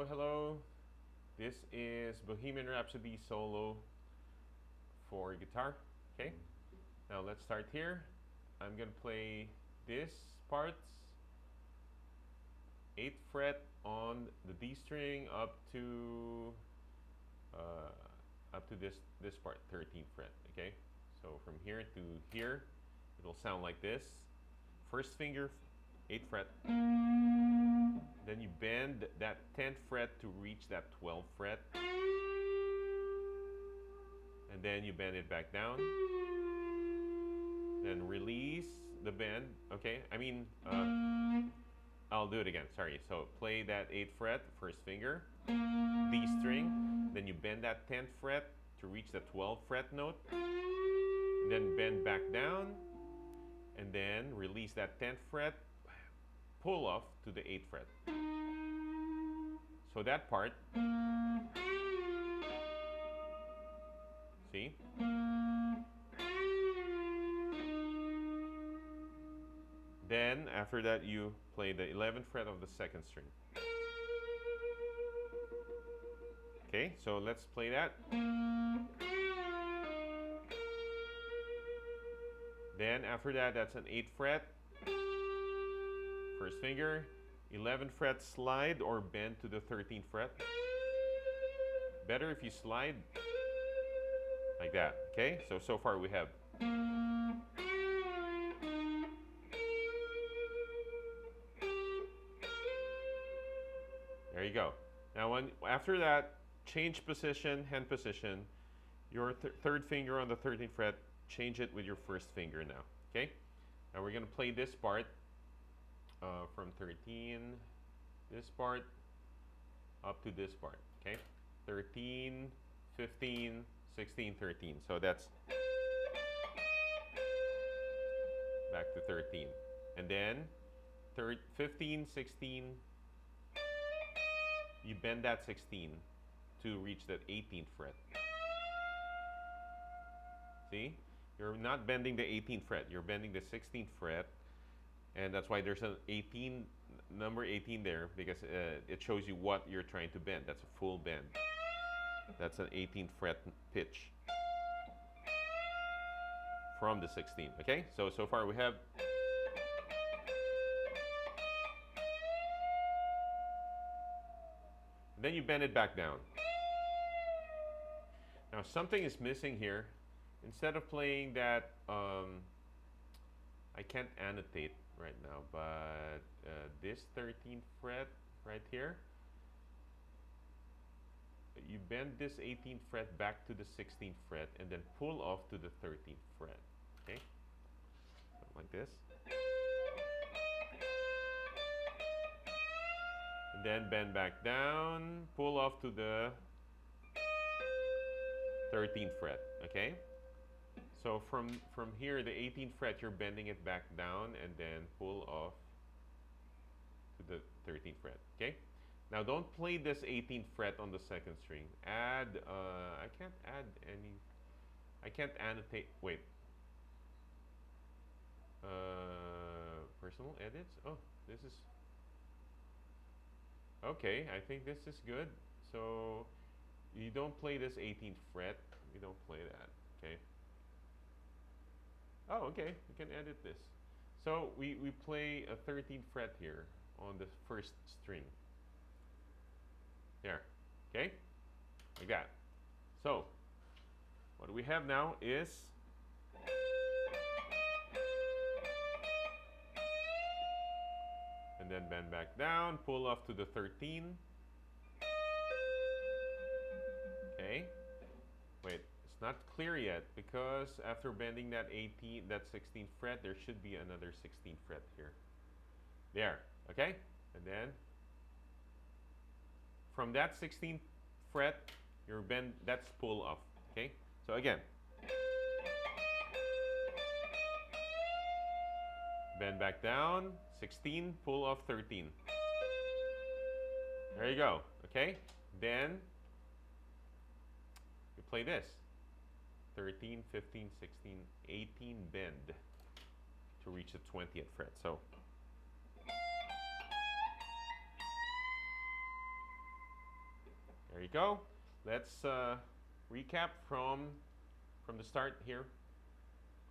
Hello, hello. This is Bohemian Rhapsody solo for guitar. Okay, now let's start here. I'm gonna play this part, 8th fret on the D string up to this part, 13th fret. Okay, so from here to here, it'll sound like this. First finger, 8th fret. Then you bend that 10th fret to reach that 12th fret. And then you bend it back down. Then release the bend. Okay, I'll do it again. Sorry. So play that 8th fret, first finger, D string. Then you bend that 10th fret to reach the 12th fret note. And then bend back down. And then release that 10th fret, pull off to the 8th fret. So that part, see? Then after that you play the 11th fret of the 2nd string. Okay, so let's play that. Then after that, that's an 8th fret, first finger, 11th fret slide or bend to the 13th fret. Better if you slide like that. Okay, so far we have there you go. Now after that, change position, hand position, your third finger on the 13th fret, change it with your first finger now. Okay, now we're gonna play this part from 13, this part up to this part. Okay, 13, 15, 16, 13. So that's back to 13. And then 15, 16, you bend that 16 to reach that 18th fret. See? You're not bending the 18th fret, you're bending the 16th fret. And that's why there's an 18, number 18 there, because it shows you what you're trying to bend. That's a full bend. That's an 18th fret pitch from the 16th. Okay, so far we have then you bend it back down. Now something is missing here. Instead of playing that, I can't annotate right now, but this 13th fret right here, you bend this 18th fret back to the 16th fret and then pull off to the 13th fret. Okay, like this. And then bend back down, pull off to the 13th fret. Okay, so from here, the 18th fret, you're bending it back down and then pull off to the 13th fret. Okay, now don't play this 18th fret on the 2nd string. Add, I can't add any, I can't annotate, wait. Personal edits, oh, this is, okay, I think this is good. So you don't play this 18th fret, you don't play that, okay. Oh, okay, we can edit this. So we play a 13th fret here on the first string. There, okay, like that. So what we have now is and then bend back down, pull off to the 13. Okay, wait, it's not clear yet because after bending that 18, that 16th fret, there should be another 16th fret here. There, okay, and then from that 16th fret, your bend, that's pull off. Okay, so again, bend back down, 16, pull off 13. There you go. Okay, then you play this 13, 15, 16, 18, bend to reach the 20th fret. So There you go. Let's recap from the start here,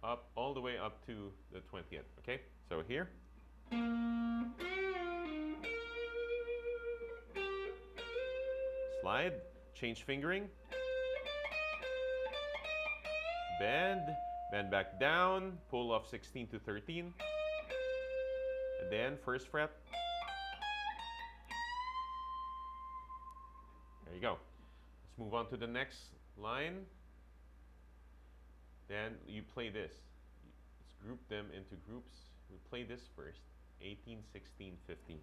up all the way up to the 20th. Okay, so here. Slide, change fingering, bend, bend back down, pull off 16 to 13, and then first fret. There you go. Let's move on to the next line. Then you play this. Let's group them into groups. We play this first. 18, 16, 15.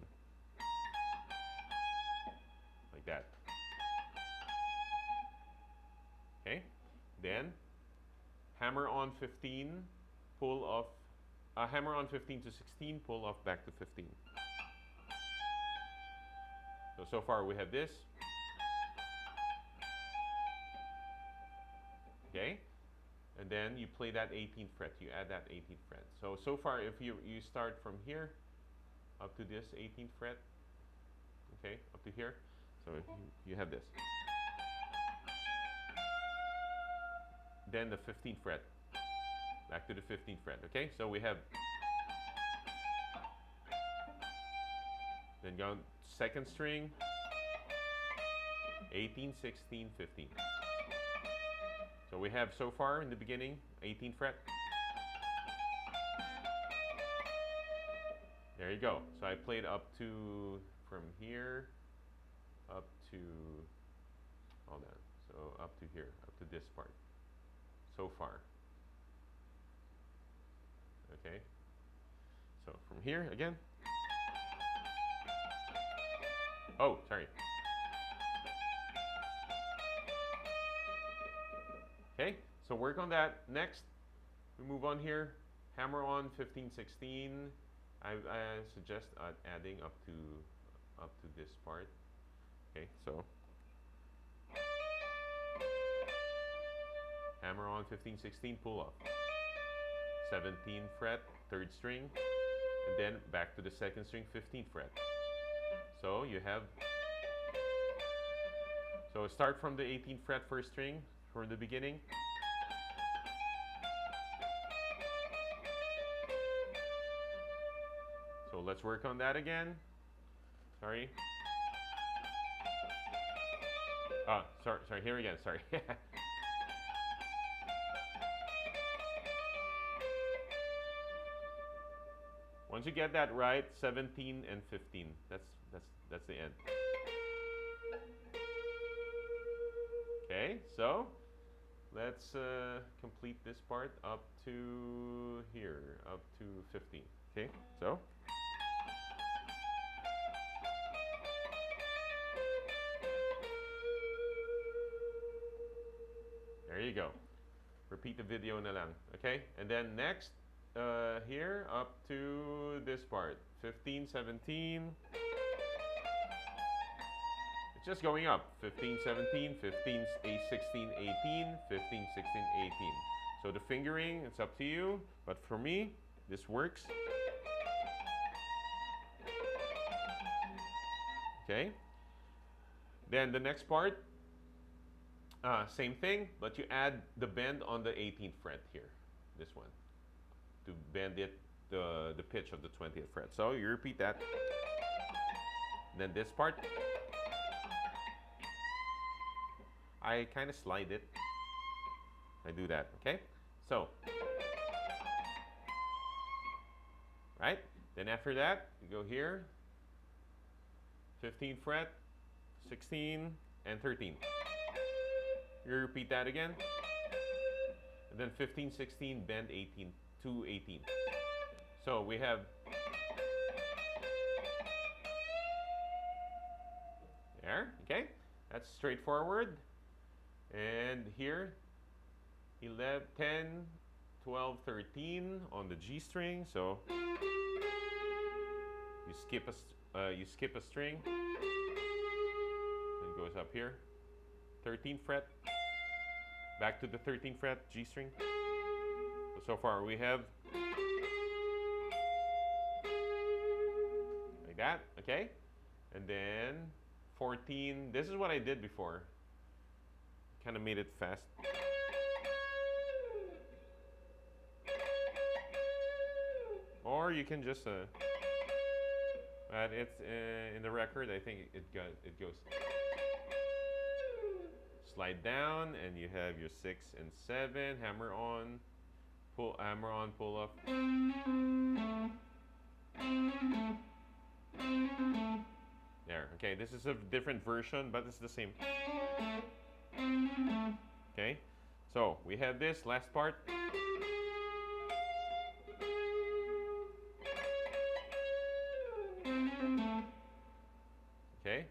Like that. Okay. Then hammer on 15, pull off. Hammer on 15 to 16, pull off back to 15. So far we have this. Okay. And then you play that 18th fret. You add that 18th fret. So far, if you start from here up to this 18th fret, okay, up to here. So you have this. Then the 15th fret, back to the 15th fret. Okay, so we have. Then go second string, 18, 16, 15. So we have so far in the beginning, 18th fret. There you go. So I played up to, from here, up to, hold on. So up to here, up to this part. So far. Okay. So from here again. Oh, sorry. Okay, so work on that. Next, we move on here. Hammer on 15, 16. I suggest adding up to this part. Okay, so hammer on 15, 16, pull off. 17th fret, third string, and then back to the second string, 15th fret. So you have. So start from the 18th fret, first string. From the beginning. So let's work on that again. Sorry. Sorry, here again, sorry. Once you get that right, 17 and 15. That's the end. Okay, so let's complete this part up to here, up to 15. Okay, so. There you go. Repeat the video na lang. Okay, and then next, here, up to this part. 15, 17. Just going up, 15, 17, 15, 16, 18, 15, 16, 18. So the fingering, it's up to you, but for me, this works. Okay. Then the next part, same thing, but you add the bend on the 18th fret here, this one, to bend it, the pitch of the 20th fret. So you repeat that. Then this part, I kind of slide it. I do that, okay? So, right? Then after that, you go here, 15th fret, 16, and 13. You repeat that again. And then 15, 16, bend 18 to 18. So we have there, okay? That's straightforward. And here, 11, 10, 12, 13 on the G string. So you skip a string. It goes up here. 13th fret. Back to the 13th fret, G string. So far we have like that, okay? And then 4 14. This is what I did before. Kind of made it fast. Or you can just, but it's in the record. I think it goes slide down, and you have your 6 and 7. Hammer on, pull off. There. Okay, this is a different version, but it's the same. Okay, so we have this last part. Okay.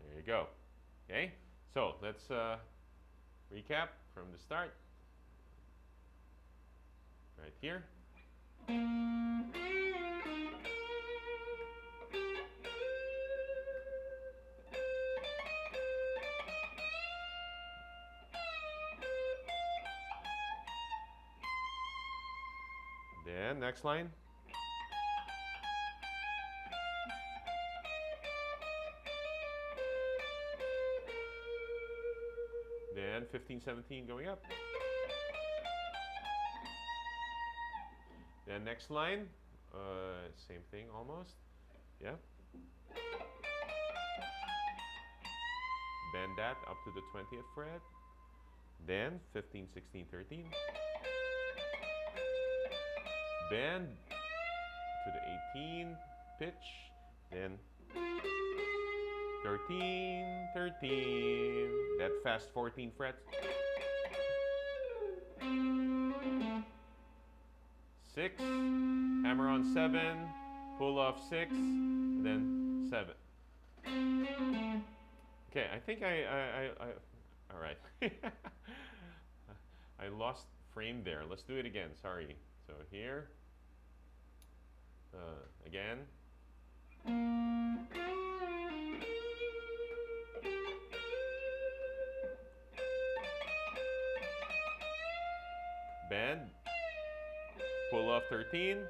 There you go. Okay, so let's recap from the start. Right here. Then next line. Then 15, 17 going up. Then next line, same thing almost. Yeah. Bend that up to the 20th fret. Then 15, 16, 13. Bend to the 18 pitch. Then 13, 13. That fast 14 frets. 6, hammer on 7, pull off 6, then 7. Okay, I think all right. I lost frame there. Let's do it again, sorry. So here, again. Bend. Pull off 13. You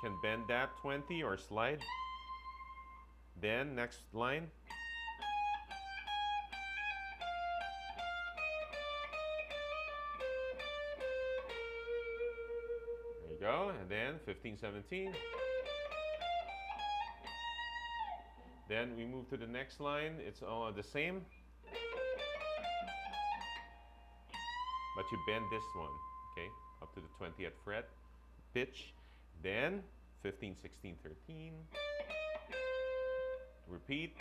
can bend that 20 or slide. Then next line. There you go. And then 15, 17. Then we move to the next line. It's all the same. But you bend this one. Okay, up to the 20th fret, pitch, then 15, 16, 13, repeat,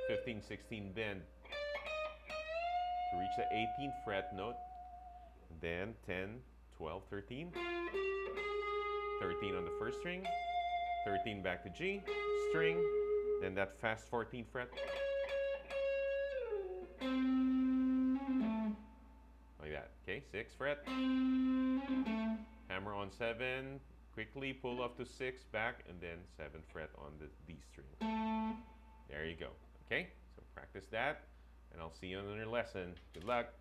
15, 16, bend to reach the 18th fret note, then 10, 12, 13, 13 on the first string, 13 back to G, string, then that fast 14th fret, okay, 6 fret, hammer on 7, quickly pull off to 6, back, and then 7th fret on the D string. There you go, okay? So practice that, and I'll see you in another lesson. Good luck.